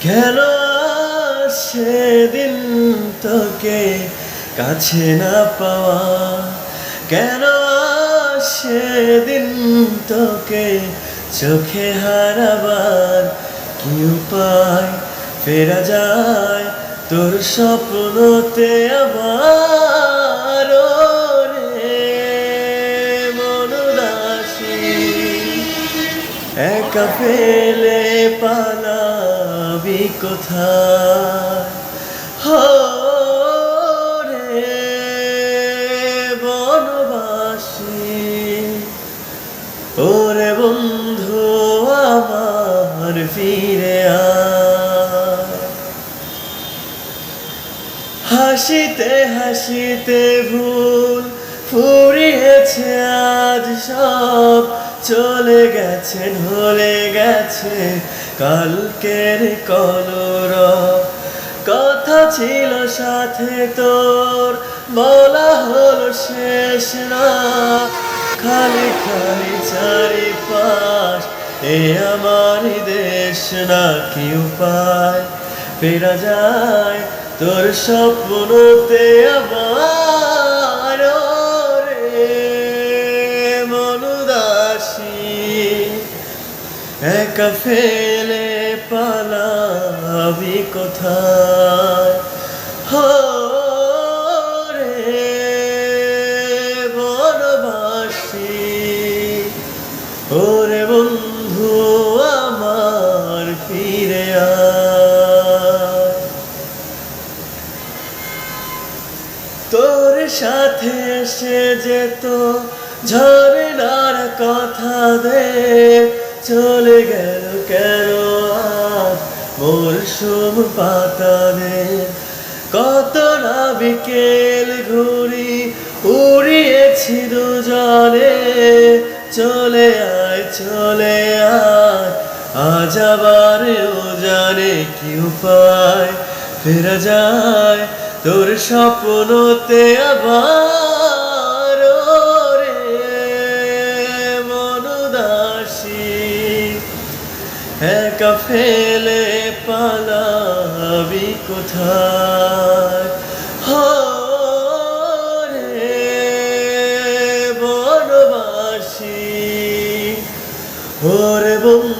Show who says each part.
Speaker 1: কেন সেদিন তোকে কাছে না পাওয়া, কেন সেদিন তোকে চোখে হারাবার কি উপায় ফেরা যায় তোর স্বপ্নতে আবার রে মন উদাসী একা ফেলে পালাবি কোথায় রে বনবাসী ওরে বন্ধু আমার ফিরে আয়। হাসিতে হাসিতে ভুল ফুরিয়েছে আজ সব চলে গেছে ঢলে গেছে কালকের কলরব। কথা ছিল সাথে তোর বলা হলো শেষ না, খালি খালি চারিপাশ এ আমার দেশ না। কি উপায় ফেরা যায় তোর স্বপ্নতে আবার রে মন উদাসী একা ফেলে পালাবি কোথায় রে বনবাসী ওরে বন্ধু আমার ফিরে আয়। তোর সাথে সে যেত ঝরনার কথা দে চলে গেল কেন আজ মরশুম পাতা দে। কত না বিকেল ঘুরি উড়িয়েছি দুজনে চলে আয় আজ আবার ও জানে কি উপায় ফেরা যায় তোর স্বপ্নতে আবার রে মন উদাসী একা ফেলে পালাবি কোথায় রে বনবাসী ওরে বন্ধু